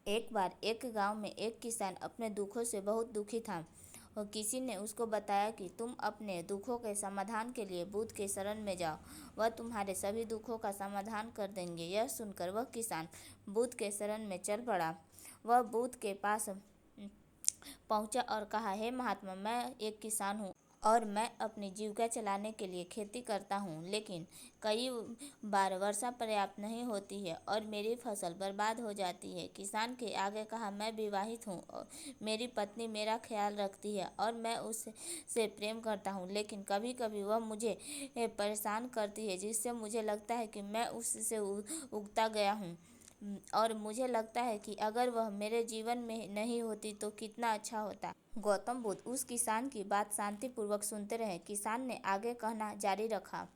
एक बार एक गांव में एक किसान अपने दुखों से बहुत दुखी था। और किसी ने उसको बताया कि तुम अपने दुखों के समाधान के लिए बुद्ध के शरण में जाओ, वह तुम्हारे सभी दुखों का समाधान कर देंगे। यह सुनकर वह किसान बुद्ध के शरण में चल पड़ा। वह बुद्ध के पास पहुंचा और कहा, हे महात्मा, मैं एक किसान हूँ और मैं अपनी जीविका चलाने के लिए खेती करता हूँ, लेकिन कई बार वर्षा पर्याप्त नहीं होती है और मेरी फसल बर्बाद हो जाती है। किसान के आगे कहा, मैं विवाहित हूँ और मेरी पत्नी मेरा ख्याल रखती है और मैं उससे प्रेम करता हूँ, लेकिन कभी कभी वह मुझे परेशान करती है, जिससे मुझे लगता है कि मैं उससे उगता गया हूँ। और मुझे लगता है कि अगर वह मेरे जीवन में नहीं होती तो कितना अच्छा होता। गौतम बुद्ध उस किसान की बात शांतिपूर्वक सुनते रहे। किसान ने आगे कहना जारी रखा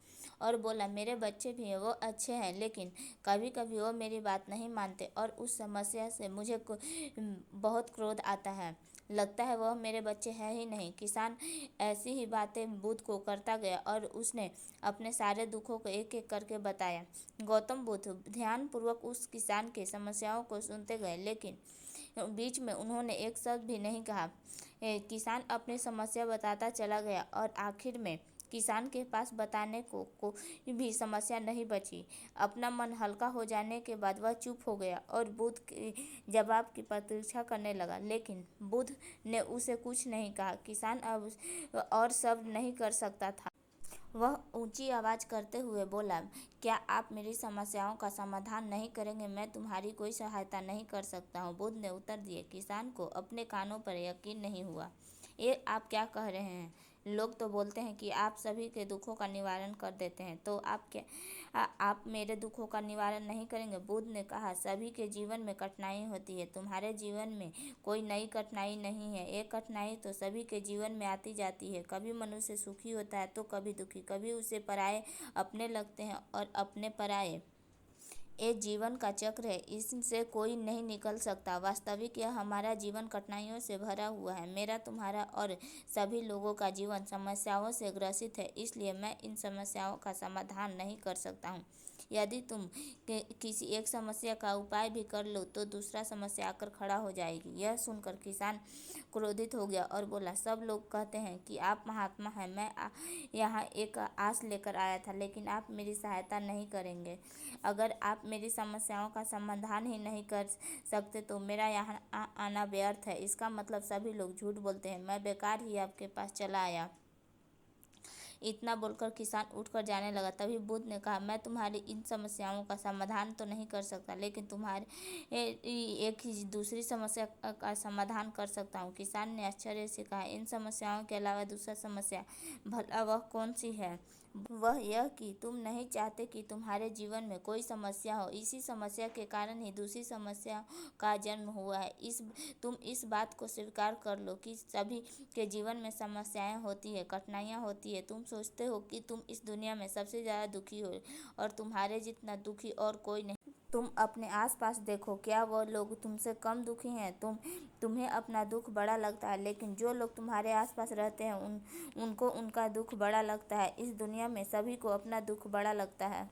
और बोला, मेरे बच्चे भी हैं, वो अच्छे हैं, लेकिन कभी कभी वो मेरी बात नहीं मानते और उस समस्या से मुझे बहुत क्रोध आता है। लगता है वह मेरे बच्चे हैं ही नहीं। किसान ऐसी ही बातें बुद्ध को करता गया और उसने अपने सारे दुखों को एक एक करके बताया। गौतम बुद्ध ध्यानपूर्वक उस किसान के समस्याओं को सुनते गए, लेकिन बीच में उन्होंने एक शब्द भी नहीं कहा। किसान अपनी समस्या बताता चला गया और आखिर में किसान के पास बताने को कोई भी समस्या नहीं बची। अपना मन हल्का हो जाने के बाद वह चुप हो गया और बुद्ध के जवाब की प्रतीक्षा करने लगा, लेकिन बुद्ध ने उसे कुछ नहीं कहा। किसान अब और शब्द नहीं कर सकता था। वह ऊंची आवाज करते हुए बोला, क्या आप मेरी समस्याओं का समाधान नहीं करेंगे? मैं तुम्हारी कोई सहायता नहीं कर सकता हूँ। बुद्ध ने उत्तर दिया। किसान को अपने कानों पर यकीन नहीं हुआ। ये आप क्या कह रहे हैं? लोग तो बोलते हैं कि आप सभी के दुखों का निवारण कर देते हैं, तो आप क्या आप मेरे दुखों का निवारण नहीं करेंगे? बुद्ध ने कहा, सभी के जीवन में कठिनाई होती है, तुम्हारे जीवन में कोई नई कठिनाई नहीं है। एक कठिनाई तो सभी के जीवन में आती जाती है। कभी मनुष्य सुखी होता है तो कभी दुखी, कभी उसे पराये अपने लगते हैं और अपने पराये। ये जीवन का चक्र है, इससे कोई नहीं निकल सकता। वास्तविक यह हमारा जीवन कठिनाइयों से भरा हुआ है। मेरा, तुम्हारा और सभी लोगों का जीवन समस्याओं से ग्रसित है, इसलिए मैं इन समस्याओं का समाधान नहीं कर सकता हूँ। यदि तुम किसी एक समस्या का उपाय भी कर लो तो दूसरा समस्या आकर खड़ा हो जाएगी। यह सुनकर किसान क्रोधित हो गया और बोला, सब लोग कहते हैं कि आप महात्मा हैं। मैं यहाँ एक आस लेकर आया था, लेकिन आप मेरी सहायता नहीं करेंगे। अगर आप मेरी समस्याओं का समाधान ही नहीं कर सकते तो मेरा यहाँ आना व्यर्थ है। इसका मतलब सभी लोग झूठ बोलते हैं। मैं बेकार ही आपके पास चला आया। इतना बोलकर किसान उठकर जाने लगा। तभी बुद्ध ने कहा, मैं तुम्हारी इन समस्याओं का समाधान तो नहीं कर सकता, लेकिन तुम्हारे एक ही दूसरी समस्या का समाधान कर सकता हूँ। किसान ने आश्चर्य से कहा, इन समस्याओं के अलावा दूसरा समस्या? भला वह कौन सी है? वह यह कि तुम नहीं चाहते कि तुम्हारे जीवन में कोई समस्या हो। इसी समस्या के कारण ही दूसरी समस्या का जन्म हुआ है। तुम इस बात को स्वीकार कर लो कि सभी के जीवन में समस्याएं होती है, कठिनाइयां होती है। तुम सोचते हो कि तुम इस दुनिया में सबसे ज़्यादा दुखी हो, और तुम्हारे जितना दुखी और कोई नहीं। तुम अपने आसपास देखो, क्या वो लोग तुमसे कम दुखी हैं? तुम्हें अपना दुख बड़ा लगता है, लेकिन जो लोग तुम्हारे आसपास रहते हैं उनको उनका दुख बड़ा लगता है। इस दुनिया में सभी को अपना दुख बड़ा लगता है,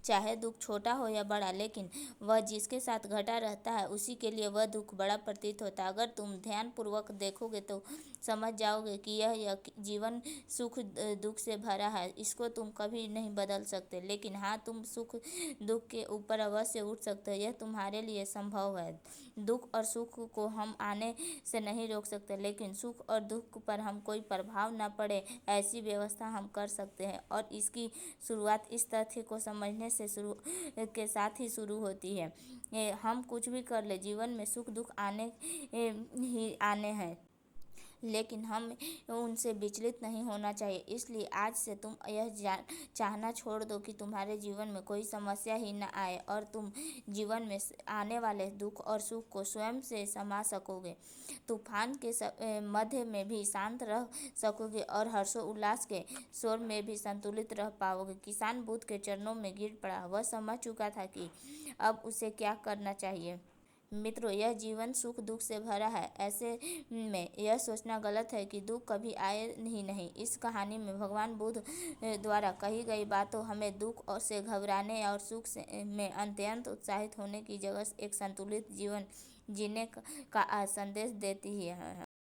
चाहे दुख छोटा हो या बड़ा, लेकिन वह जिसके साथ घटा रहता है उसी के लिए वह दुख बड़ा प्रतीत होता है। अगर तुम ध्यानपूर्वक देखोगे तो समझ जाओगे कि यह जीवन सुख दुख से भरा है। इसको तुम कभी नहीं बदल सकते, लेकिन हाँ, तुम सुख दुख के ऊपर अवश्य उठ सकते हो। यह तुम्हारे लिए संभव है। दुख और सुख को हम आने से नहीं रोक सकते, लेकिन सुख और दुख पर हम कोई प्रभाव न पड़े ऐसी व्यवस्था हम कर सकते हैं। और इसकी शुरुआत इस तथ्य को समझने से शुरू के साथ ही शुरू होती है। हम कुछ भी कर ले, जीवन में सुख दुख आने ही आने हैं, लेकिन हम उनसे विचलित नहीं होना चाहिए। इसलिए आज से तुम यह चाहना छोड़ दो कि तुम्हारे जीवन में कोई समस्या ही न आए, और तुम जीवन में आने वाले दुख और सुख को स्वयं से समा सकोगे। तूफान के मध्य में भी शांत रह सकोगे और हर्षोल्लास के शोर में भी संतुलित रह पाओगे। किसान बुद्ध के चरणों में गिर पड़ा। वह समझ चुका था कि अब उसे क्या करना चाहिए। मित्रों, यह जीवन सुख दुख से भरा है। ऐसे में यह सोचना गलत है कि दुख कभी आए ही नहीं। इस कहानी में भगवान बुद्ध द्वारा कही गई बातों हमें दुख से घबराने और सुख में अत्यंत उत्साहित होने की जगह एक संतुलित जीवन जीने का आज संदेश देती है।